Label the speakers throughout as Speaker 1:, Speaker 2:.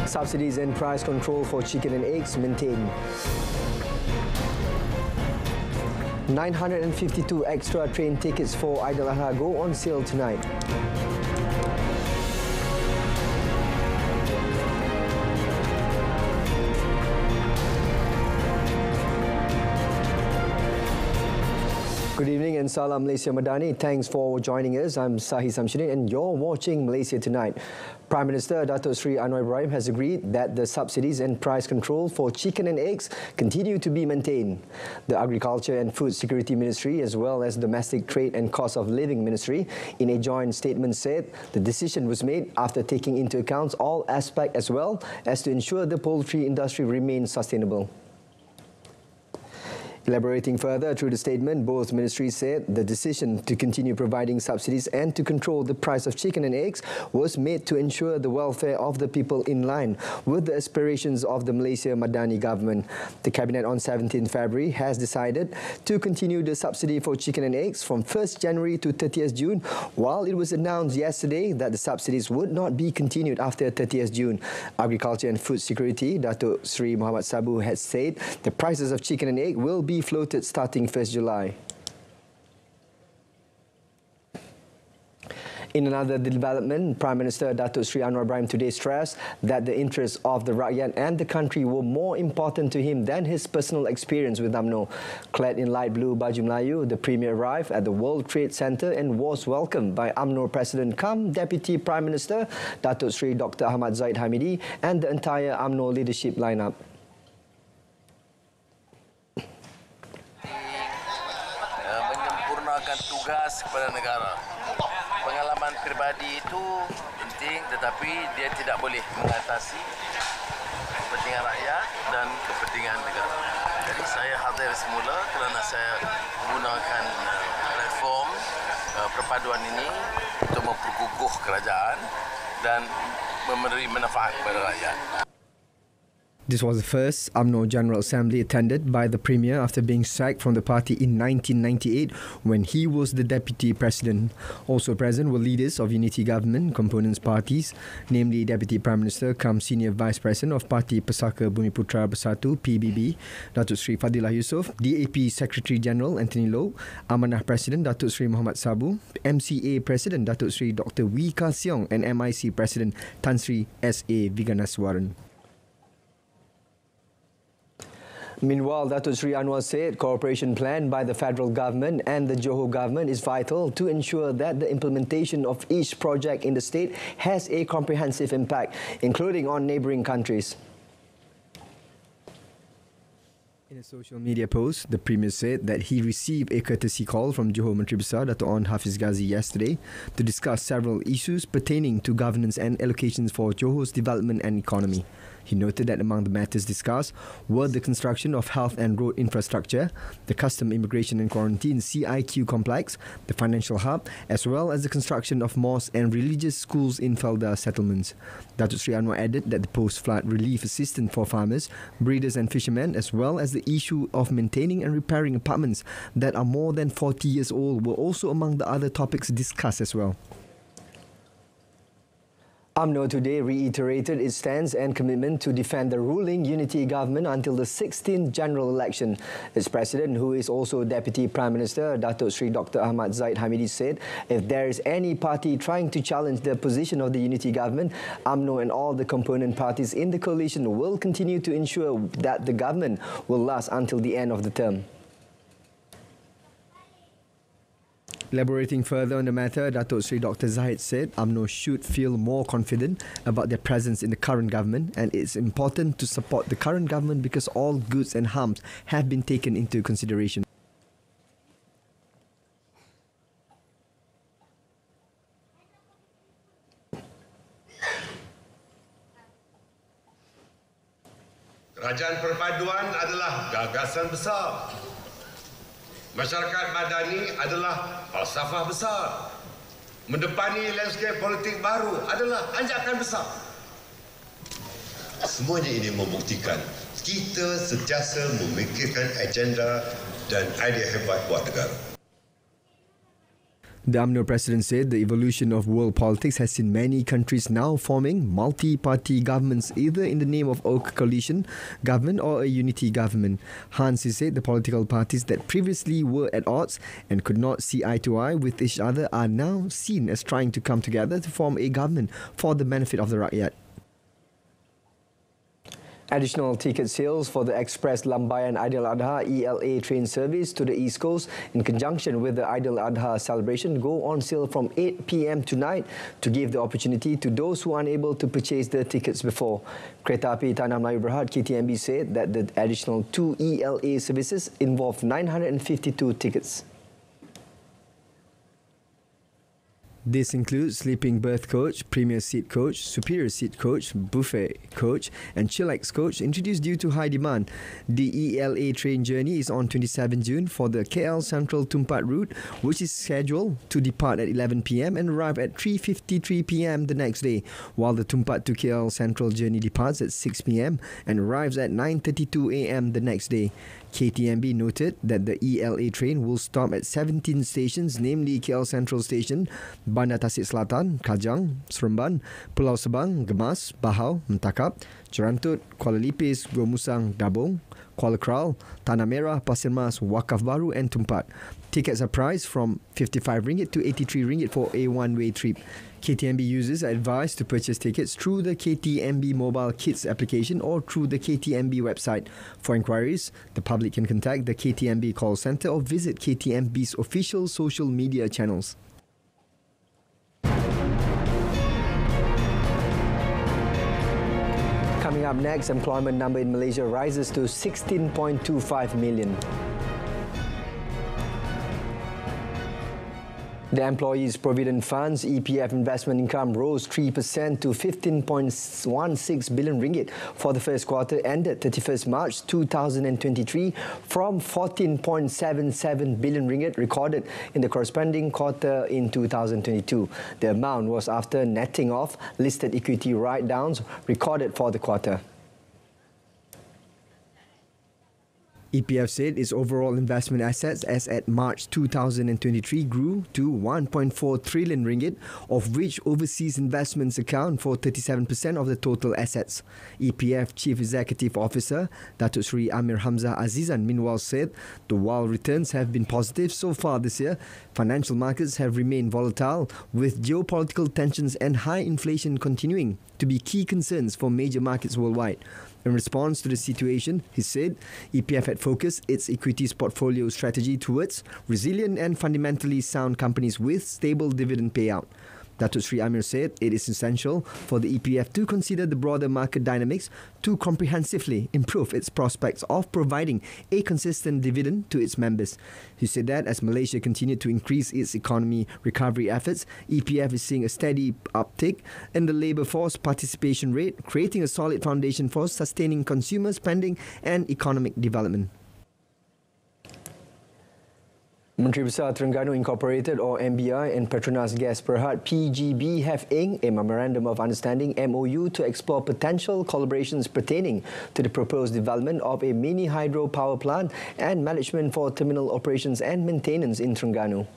Speaker 1: Subsidies and price control for chicken and eggs maintained. 952 extra train tickets for Eid al-Adha go on sale tonight. Good evening and Salam Malaysia Madani. Thanks for joining us. I'm SAHIH and you're watching Malaysia Tonight. Prime Minister Datuk Seri Anwar Ibrahim has agreed that the subsidies and price control for chicken and eggs continue to be maintained. The Agriculture and Food Security Ministry as well as Domestic Trade and Cost of Living Ministry in a joint statement said the decision was made after taking into account all aspects as well as to ensure the poultry industry remains sustainable. Elaborating further through the statement, both ministries said the decision to continue providing subsidies and to control the price of chicken and eggs was made to ensure the welfare of the people in line with the aspirations of the Malaysia Madani government. The Cabinet on 17 February has decided to continue the subsidy for chicken and eggs from 1st January to 30th June, while it was announced yesterday that the subsidies would not be continued after 30th June. Agriculture and Food Security, Datuk Seri Muhammad Sabu has said the prices of chicken and egg will be floated starting 1st July. In another development, Prime Minister Datuk Seri Anwar Ibrahim today stressed that the interests of the rakyat and the country were more important to him than his personal experience with UMNO. Clad in light blue baju Melayu, the Premier arrived at the World Trade Center and was welcomed by UMNO President cum Deputy Prime Minister Datuk Seri Dr. Ahmad Zaid Hamidi and the entire UMNO leadership lineup.
Speaker 2: Tugas kepada negara. Pengalaman pribadi itu penting, tetapi dia tidak boleh mengatasi kepentingan rakyat dan kepentingan negara. Jadi saya hadir semula kerana saya menggunakan platform perpaduan ini untuk memperkukuh kerajaan dan memberi manfaat kepada rakyat.
Speaker 1: This was the first UMNO General Assembly attended by the Premier after being sacked from the party in 1998 when he was the Deputy President. Also present were leaders of Unity Government components parties, namely Deputy Prime Minister cum Senior Vice President of Parti Pesaka Bumiputra Bersatu PBB, Datuk Seri Fadilah Yusof, DAP Secretary General Anthony Low, Amanah President Datuk Seri Muhammad Sabu, MCA President Datuk Seri Dr. Wee Ka Siong and MIC President Tan Sri S.A. Viganaswaran. Meanwhile, Datuk Seri Anwar said cooperation plan by the federal government and the Johor government is vital to ensure that the implementation of each project in the state has a comprehensive impact, including on neighbouring countries. In a social media post, the Premier said that he received a courtesy call from Johor Menteri Besar Dato' On Hafiz Ghazi yesterday to discuss several issues pertaining to governance and allocations for Johor's development and economy. He noted that among the matters discussed were the construction of health and road infrastructure, the Custom Immigration and Quarantine CIQ complex, the financial hub, as well as the construction of mosques and religious schools in Felda settlements. Datuk Seri Anwar added that the post-flood relief assistance for farmers, breeders and fishermen, as well as the issue of maintaining and repairing apartments that are more than 40 years old were also among the other topics discussed as well. UMNO today reiterated its stance and commitment to defend the ruling unity government until the 16th general election. Its president, who is also Deputy Prime Minister, Datuk Seri Dr. Ahmad Zaid Hamidi said if there is any party trying to challenge the position of the unity government, UMNO and all the component parties in the coalition will continue to ensure that the government will last until the end of the term. Elaborating further on the matter, Datuk Seri Dr. Zahid said UMNO should feel more confident about their presence in the current government and it's important to support the current government because all goods and harms have been taken into consideration.
Speaker 3: Kerajaan perpaduan adalah gagasan besar. Masyarakat madani adalah falsafah besar. Mendepani landscape politik baru adalah anjakan besar. Semuanya ini membuktikan kita sentiasa memikirkan agenda dan idea hebat buat negara.
Speaker 1: The UMNO president said the evolution of world politics has seen many countries now forming multi-party governments either in the name of a coalition government or a unity government. Hans said the political parties that previously were at odds and could not see eye to eye with each other are now seen as trying to come together to form a government for the benefit of the rakyat. Additional ticket sales for the Express Lambayan Aidil-Adha ELA train service to the East Coast in conjunction with the Aidil-Adha celebration go on sale from 8 p.m. tonight to give the opportunity to those who are unable to purchase the tickets before. Kereta Api Tanah Melayu Berhad KTMB said that the additional 2 ELA services involved 952 tickets. This includes sleeping berth coach, premier seat coach, superior seat coach, buffet coach and chillax coach introduced due to high demand. The ELA train journey is on 27 June for the KL Central Tumpat route, which is scheduled to depart at 11 p.m. and arrive at 3:53 p.m. the next day, while the Tumpat to KL Central journey departs at 6 p.m. and arrives at 9:32 a.m. the next day. KTMB noted that the ELA train will stop at 17 stations, namely KL Central Station, Bandar Tasik Selatan, Kajang, Seremban, Pulau Sebang, Gemas, Bahau, Mentakap, Jerantut, Kuala Lipis, Gomusang, Dabong, Kuala Kral, Tanah Merah, Pasir Mas, Wakaf Baru and Tumpat. Tickets are priced from RM55 to RM83 for a one-way trip. KTMB users are advised to purchase tickets through the KTMB Mobile Kits application or through the KTMB website. For inquiries, the public can contact the KTMB call centre or visit KTMB's official social media channels. Coming up next, employment number in Malaysia rises to 16.25 million. The Employees Provident Fund's EPF investment income rose 3% to 15.16 billion ringgit for the first quarter ended 31st March 2023 from 14.77 billion ringgit recorded in the corresponding quarter in 2022. The amount was after netting off listed equity write-downs recorded for the quarter. EPF said its overall investment assets as at March 2023 grew to 1.4 trillion ringgit, of which overseas investments account for 37% of the total assets. EPF Chief Executive Officer Datuk Seri Amir Hamzah Azizan meanwhile said that while returns have been positive so far this year, financial markets have remained volatile, with geopolitical tensions and high inflation continuing to be key concerns for major markets worldwide. In response to the situation, he said EPF had focused its equities portfolio strategy towards resilient and fundamentally sound companies with stable dividend payout. Datuk Seri Amir said it is essential for the EPF to consider the broader market dynamics to comprehensively improve its prospects of providing a consistent dividend to its members. He said that as Malaysia continued to increase its economy recovery efforts, EPF is seeing a steady uptick in the labour force participation rate, creating a solid foundation for sustaining consumer spending and economic development. Menteri Besar Terengganu Incorporated or MBI and Petronas Gas Berhad PGB have inked a Memorandum of Understanding MOU to explore potential collaborations pertaining to the proposed development of a mini hydro power plant and management for terminal operations and maintenance in Terengganu.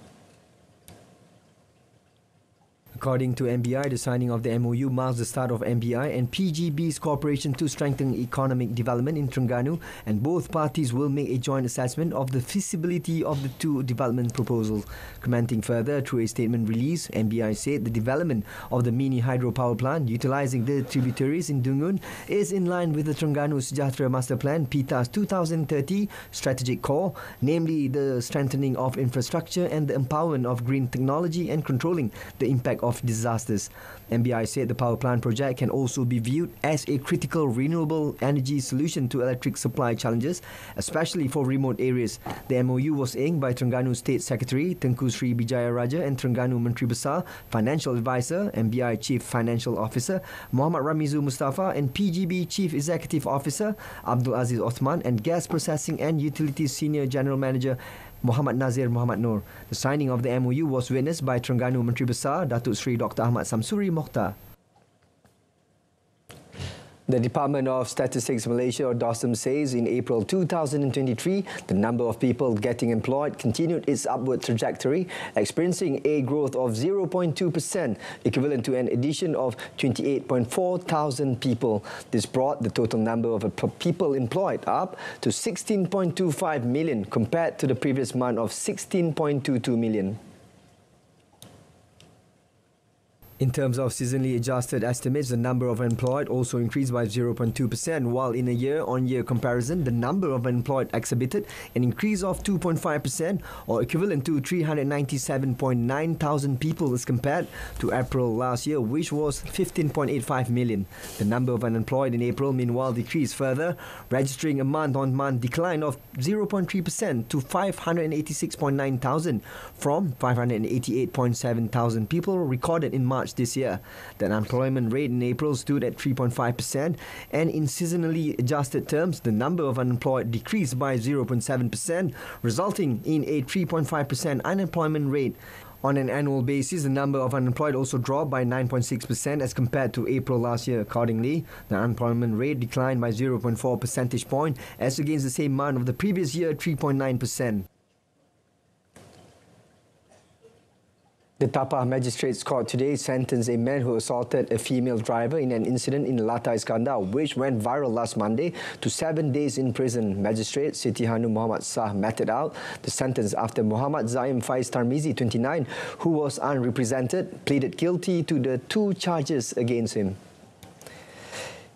Speaker 1: According to MBI, the signing of the MOU marks the start of MBI and PGB's cooperation to strengthen economic development in Terengganu, and both parties will make a joint assessment of the feasibility of the two development proposals. Commenting further through a statement release, MBI said the development of the mini hydropower plant utilising the tributaries in Dungun is in line with the Terengganu Sejahtera Master Plan PITA's 2030 strategic core, namely the strengthening of infrastructure and the empowerment of green technology and controlling the impact of disasters. MBI said the power plant project can also be viewed as a critical renewable energy solution to electric supply challenges, especially for remote areas. The MOU was inked by Terengganu State Secretary Tengku Sri Bijaya Raja and Terengganu Menteri Besar, Financial Advisor, MBI Chief Financial Officer Muhammad Ramizu Mustafa and PGB Chief Executive Officer Abdul Aziz Othman and Gas Processing and Utilities Senior General Manager Muhammad Nazir Muhammad Noor. The signing of the MOU was witnessed by Terengganu Menteri Besar Datuk Seri Dr. Ahmad Samsuri Mokhtar. The Department of Statistics Malaysia, or DOSTM, says in April 2023, the number of people getting employed continued its upward trajectory, experiencing a growth of 0.2%, equivalent to an addition of 28.4 thousand people. This brought the total number of people employed up to 16.25 million compared to the previous month of 16.22 million. In terms of seasonally adjusted estimates, the number of employed also increased by 0.2%, while in a year-on-year comparison, the number of employed exhibited an increase of 2.5%, or equivalent to 397.9 thousand people as compared to April last year, which was 15.85 million. The number of unemployed in April, meanwhile, decreased further, registering a month-on-month decline of 0.3% to 586.9 thousand from 588.7 thousand people recorded in March this year. The unemployment rate in April stood at 3.5%, and in seasonally adjusted terms, the number of unemployed decreased by 0.7%, resulting in a 3.5% unemployment rate. On an annual basis, the number of unemployed also dropped by 9.6% as compared to April last year. Accordingly, the unemployment rate declined by 0.4 percentage point as against the same month of the previous year, 3.9%. The Tapah Magistrates Court today sentenced a man who assaulted a female driver in an incident in Latar Iskandar, which went viral last Monday, to 7 days in prison. Magistrate Siti Hanu Muhammad Shah meted out the sentence after Muhammad Zaim Faiz Tarmizi, 29, who was unrepresented, pleaded guilty to the 2 charges against him.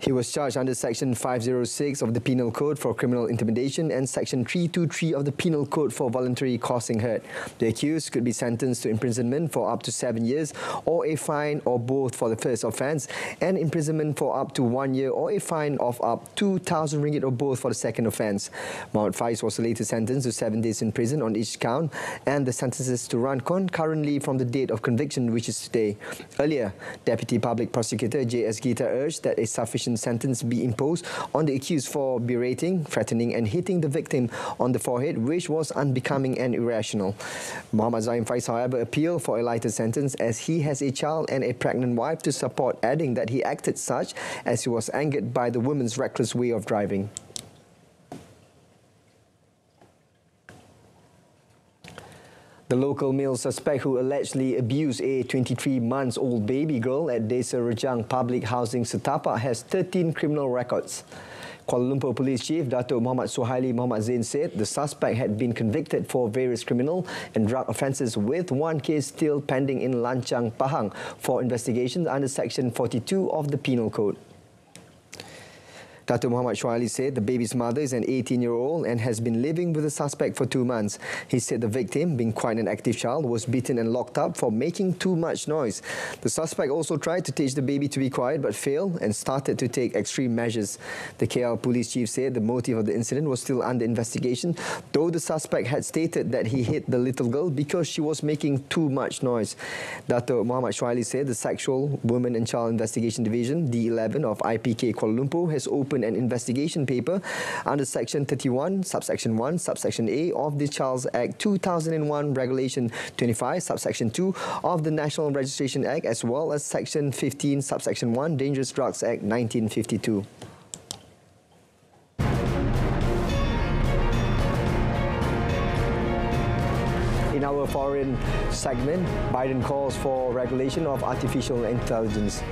Speaker 1: He was charged under Section 506 of the Penal Code for criminal intimidation and Section 323 of the Penal Code for voluntary causing hurt. The accused could be sentenced to imprisonment for up to 7 years or a fine or both for the first offence, and imprisonment for up to 1 year or a fine of up to 2,000 ringgit or both for the second offence. Muhammad Faiz was later sentenced to 7 days in prison on each count, and the sentences to run concurrently from the date of conviction, which is today. Earlier, Deputy Public Prosecutor J.S. Gita urged that a sufficient sentence be imposed on the accused for berating, threatening and hitting the victim on the forehead, which was unbecoming and irrational. Muhammad Zaim Faiz, however, appealed for a lighter sentence as he has a child and a pregnant wife to support, adding that he acted such as he was angered by the woman's reckless way of driving. The local male suspect who allegedly abused a 23-month-old baby girl at Desa Rejang Public Housing Setapa has 13 criminal records. Kuala Lumpur Police Chief Dato' Muhammad Suhaili Muhammad Zain said the suspect had been convicted for various criminal and drug offences, with 1 case still pending in Lanchang, Pahang for investigations under Section 42 of the Penal Code. Dato' Muhammad Shuaili said the baby's mother is an 18-year-old and has been living with the suspect for 2 months. He said the victim, being quite an active child, was beaten and locked up for making too much noise. The suspect also tried to teach the baby to be quiet but failed and started to take extreme measures. The KL police chief said the motive of the incident was still under investigation, though the suspect had stated that he hit the little girl because she was making too much noise. Dato' Muhammad Shuaili said the Sexual, Women and Child Investigation Division, D11 of IPK Kuala Lumpur, has opened an investigation paper under Section 31, Subsection 1, Subsection A of the Child's Act 2001, Regulation 25, Subsection 2 of the National Registration Act, as well as Section 15, Subsection 1, Dangerous Drugs Act 1952. In our foreign segment, Biden calls for regulation of artificial intelligence.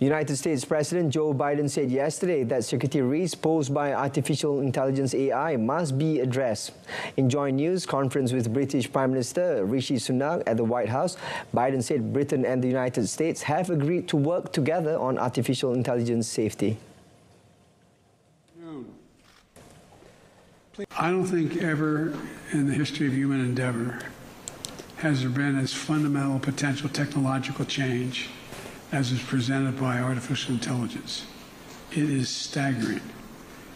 Speaker 1: United States President Joe Biden said yesterday that security risks posed by artificial intelligence AI must be addressed. In joint news conference with British Prime Minister Rishi Sunak at the White House, Biden said Britain and the United States have agreed to work together on artificial intelligence safety.
Speaker 4: I don't think ever in the history of human endeavor has there been as fundamental potential technological change as is presented by artificial intelligence. It is staggering.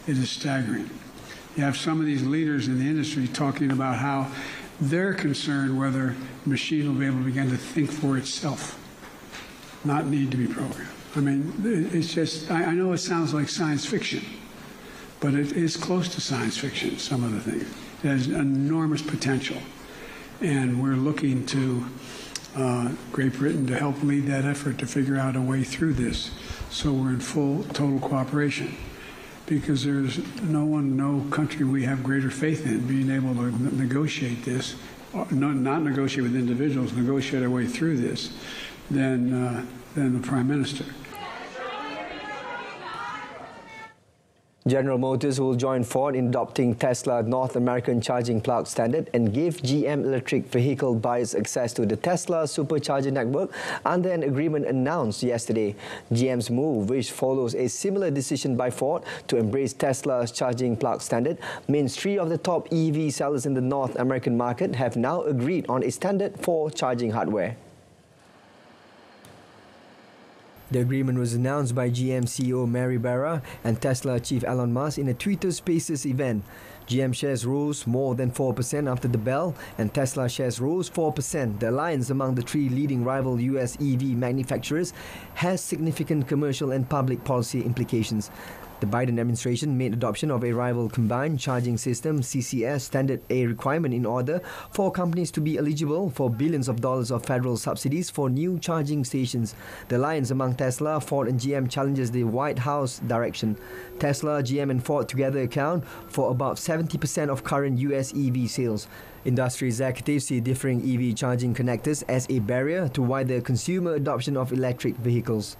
Speaker 4: It is staggering. You have some of these leaders in the industry talking about how they're concerned whether the machine will be able to begin to think for itself, not need to be programmed. I mean, it's just, I know it sounds like science fiction, but it is close to science fiction, some of the things. It has enormous potential. And we're looking to Great Britain to help lead that effort to figure out a way through this. So we're in full, total cooperation, because there's no country we have greater faith in being able to negotiate this, not negotiate with individuals, negotiate our way through this, than the Prime Minister.
Speaker 1: General Motors will join Ford in adopting Tesla North American charging plug standard and give GM electric vehicle buyers access to the Tesla supercharger network under an agreement announced yesterday. GM's move, which follows a similar decision by Ford to embrace Tesla's charging plug standard, means 3 of the top EV sellers in the North American market have now agreed on a standard for charging hardware. The agreement was announced by GM CEO Mary Barra and Tesla chief Elon Musk in a Twitter Spaces event. GM shares rose more than 4% after the bell, and Tesla shares rose 4%. The alliance among the 3 leading rival US EV manufacturers has significant commercial and public policy implications. The Biden administration made adoption of a rival combined charging system (CCS) standard a requirement in order for companies to be eligible for billions of dollars of federal subsidies for new charging stations. The alliance among Tesla, Ford and GM challenges the White House direction. Tesla, GM and Ford together account for about 70% of current US EV sales. Industry executives see differing EV charging connectors as a barrier to wider consumer adoption of electric vehicles.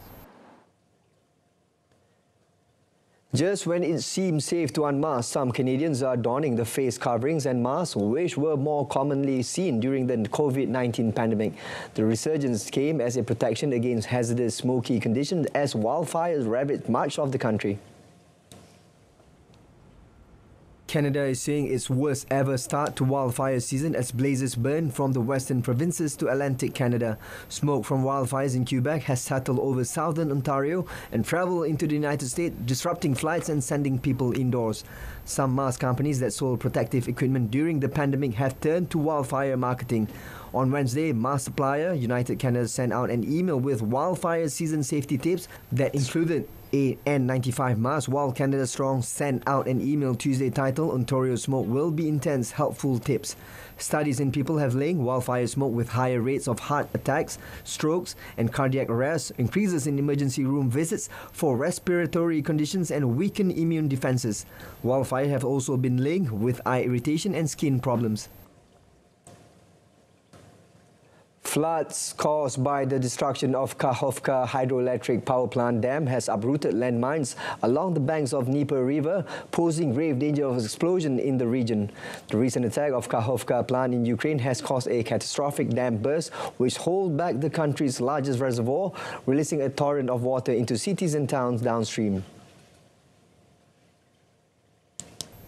Speaker 1: Just when it seems safe to unmask, some Canadians are donning the face coverings and masks which were more commonly seen during the COVID-19 pandemic. The resurgence came as a protection against hazardous smoky conditions as wildfires ravaged much of the country. Canada is seeing its worst ever start to wildfire season as blazes burn from the western provinces to Atlantic Canada. Smoke from wildfires in Quebec has settled over southern Ontario and travelled into the United States, disrupting flights and sending people indoors. Some mask companies that sold protective equipment during the pandemic have turned to wildfire marketing. On Wednesday, mask supplier United Canada sent out an email with wildfire season safety tips that included a N95 mask, while Canada Strong sent out an email Tuesday titled "Ontario Smoke Will Be Intense, Helpful Tips." Studies in people have linked wildfire smoke with higher rates of heart attacks, strokes and cardiac arrest, increases in emergency room visits for respiratory conditions and weakened immune defenses. Wildfire have also been linked with eye irritation and skin problems. Floods caused by the destruction of Kakhovka hydroelectric power plant dam has uprooted landmines along the banks of Dnieper River, posing grave danger of explosion in the region. The recent attack of Kakhovka plant in Ukraine has caused a catastrophic dam burst which holds back the country's largest reservoir, releasing a torrent of water into cities and towns downstream.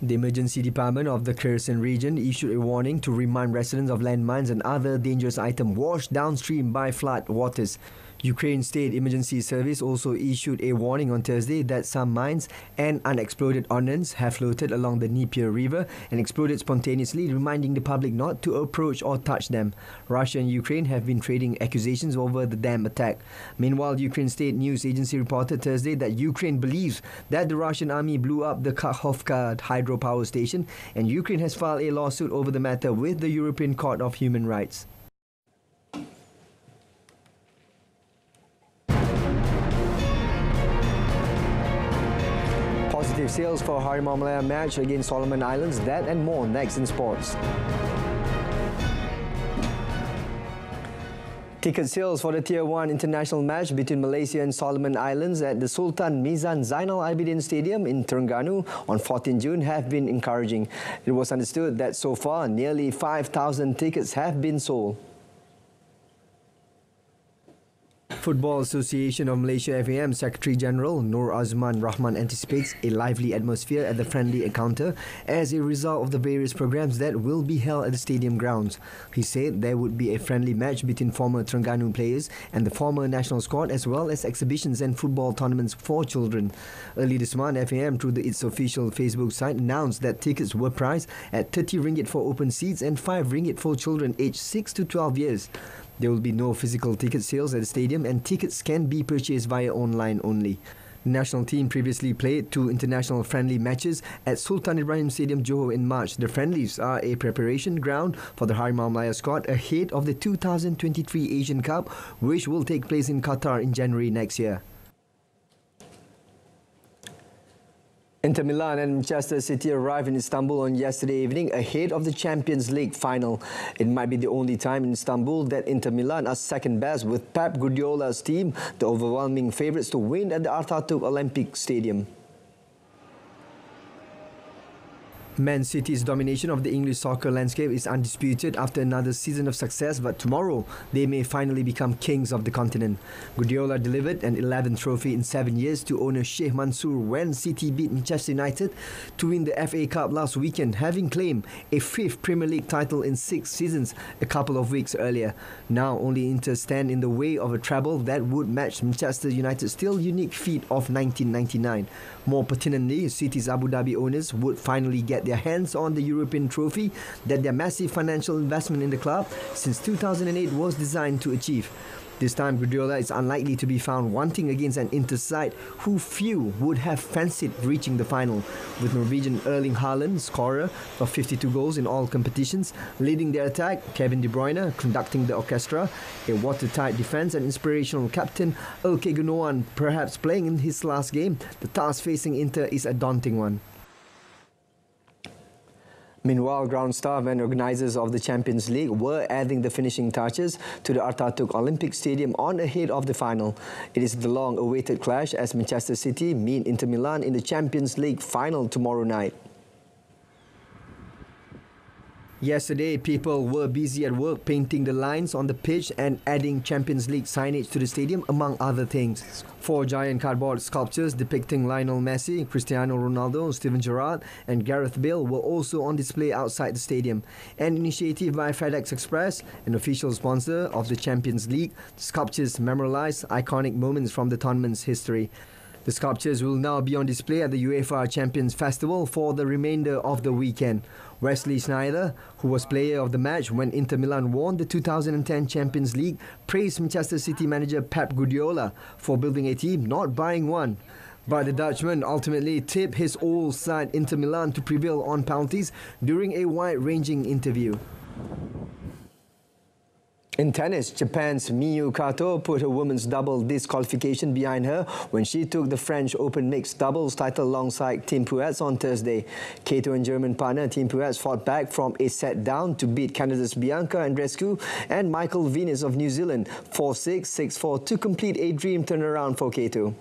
Speaker 1: The emergency department of the Kherson region issued a warning to remind residents of landmines and other dangerous items washed downstream by flood waters. Ukraine State Emergency Service also issued a warning on Thursday that some mines and unexploded ordnance have floated along the Dnieper River and exploded spontaneously, reminding the public not to approach or touch them. Russia and Ukraine have been trading accusations over the dam attack. Meanwhile, Ukraine State News Agency reported Thursday that Ukraine believes that the Russian army blew up the Kakhovka hydropower station, and Ukraine has filed a lawsuit over the matter with the European Court of Human Rights. Positive sales for Harimau Malaya match against Solomon Islands. That and more next in sports. Ticket sales for the Tier 1 international match between Malaysia and Solomon Islands at the Sultan Mizan Zainal Abidin Stadium in Terengganu on 14 June have been encouraging. It was understood that so far nearly 5,000 tickets have been sold. Football Association of Malaysia FAM Secretary General Nur Azman Rahman anticipates a lively atmosphere at the friendly encounter as a result of the various programs that will be held at the stadium grounds. He said there would be a friendly match between former Terengganu players and the former national squad, as well as exhibitions and football tournaments for children. Early this month, FAM through its official Facebook site announced that tickets were priced at RM30 for open seats and RM5 for children aged 6 to 12 years. There will be no physical ticket sales at the stadium and tickets can be purchased via online only. The national team previously played 2 international friendly matches at Sultan Ibrahim Stadium, Johor in March. The friendlies are a preparation ground for the Harimau Malaya squad ahead of the 2023 Asian Cup, which will take place in Qatar in January next year. Inter Milan and Manchester City arrived in Istanbul on yesterday evening ahead of the Champions League final. It might be the only time in Istanbul that Inter Milan are second best, with Pep Guardiola's team the overwhelming favourites to win at the Atatürk Olympic Stadium. Man City's domination of the English soccer landscape is undisputed after another season of success, but tomorrow they may finally become kings of the continent. Guardiola delivered an 11th trophy in 7 years to owner Sheikh Mansour when City beat Manchester United to win the FA Cup last weekend, having claimed a 5th Premier League title in 6 seasons a couple of weeks earlier. Now only Inter stand in the way of a treble that would match Manchester United's still unique feat of 1999. More pertinently, City's Abu Dhabi owners would finally get their hands on the European trophy that their massive financial investment in the club since 2008 was designed to achieve. This time, Guardiola is unlikely to be found wanting against an Inter side who few would have fancied reaching the final, with Norwegian Erling Haaland, scorer of 52 goals in all competitions, leading their attack, Kevin De Bruyne conducting the orchestra, a watertight defence and inspirational captain Ilkay Gundogan perhaps playing in his last game. The task facing Inter is a daunting one. Meanwhile, ground staff and organisers of the Champions League were adding the finishing touches to the Atatürk Olympic Stadium on ahead of the final. It is the long-awaited clash as Manchester City meet Inter Milan in the Champions League final tomorrow night. Yesterday, people were busy at work painting the lines on the pitch and adding Champions League signage to the stadium, among other things. 4 giant cardboard sculptures depicting Lionel Messi, Cristiano Ronaldo, Steven Gerrard and Gareth Bale were also on display outside the stadium. An initiative by FedEx Express, an official sponsor of the Champions League, the sculptures memorialize iconic moments from the tournament's history. The sculptures will now be on display at the UEFA Champions Festival for the remainder of the weekend. Wesley Sneijder, who was player of the match when Inter Milan won the 2010 Champions League, praised Manchester City manager Pep Guardiola for building a team, not buying one. But the Dutchman ultimately tipped his old side Inter Milan to prevail on penalties during a wide-ranging interview. In tennis, Japan's Miyu Kato put her women's double disqualification behind her when she took the French Open mixed doubles title alongside Tim Puets on Thursday. Kato and German partner Tim Puets fought back from a set down to beat Canada's Bianca Andreescu and Michael Venus of New Zealand 4-6, 6-4 to complete a dream turnaround for Kato.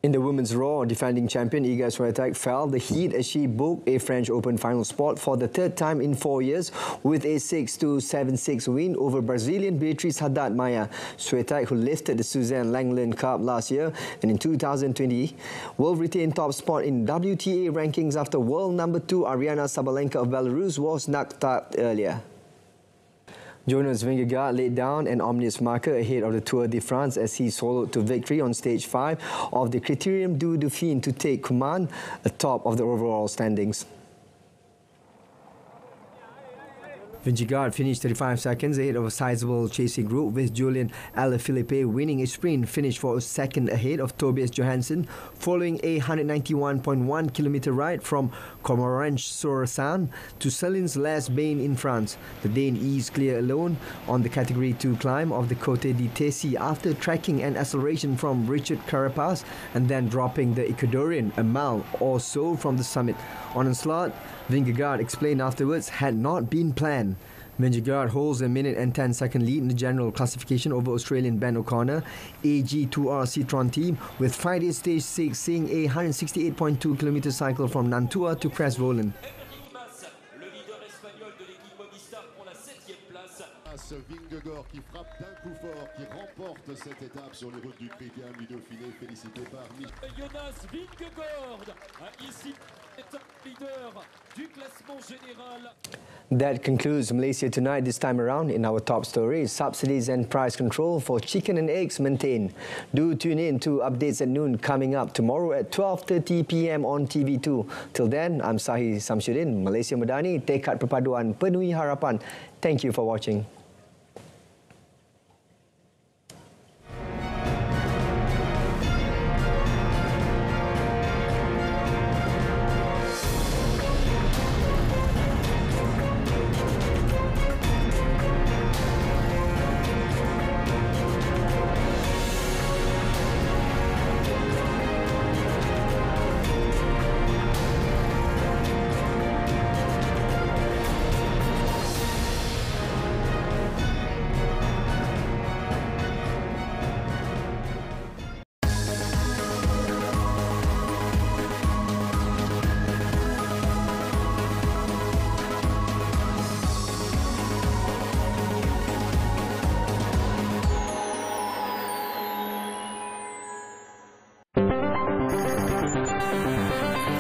Speaker 1: In the women's Raw, defending champion Iga Swiatek felt the heat as she booked a French Open final spot for the 3rd time in 4 years with a 6-2, 7-6 win over Brazilian Beatriz Haddad Maia. Swiatek, who lifted the Suzanne Langland Cup last year and in 2020, will retain top spot in WTA rankings after world number 2 Aryna Sabalenka of Belarus was knocked out earlier. Jonas Vingegaard laid down an ominous marker ahead of the Tour de France as he soloed to victory on stage 5 of the Critérium du Dauphiné to take command atop of the overall standings. Vingegaard finished 35 seconds ahead of a sizable chasing group, with Julian Alaphilippe winning a sprint finish for a second ahead of Tobias Johansson following a 191.1km ride from Cormoranche-sur-Seine to Salins-les-Bains in France. The Dane eased clear alone on the Category 2 climb of the Côte de Tessie after tracking an acceleration from Richard Carapaz and then dropping the Ecuadorian a mile or so from the summit. Onslaught, Vingegaard explained afterwards, had not been planned. Vingegaard holds a minute and 10-second lead in the general classification over Australian Ben O'Connor, AG2R Citroën team, with Friday's stage 6 seeing a 168.2km cycle from Nantua to Crest-Voland.
Speaker 5: Vingegaard qui frappe d'un coup fort, qui remporte cette étape sur les routes du Critérium du Dauphiné, félicité par
Speaker 6: Jonas Vingegaard, ici leader du classement général.
Speaker 1: That concludes Malaysia Tonight this time around. In our top stories, subsidies and price control for chicken and eggs maintained. Do tune in to updates at noon coming up tomorrow at 12:30 p.m. on TV2. Till then, I'm SAHIH Samsudin, Malaysia Madani, Tekad Perpaduan Penuhi Harapan. Thank you for watching.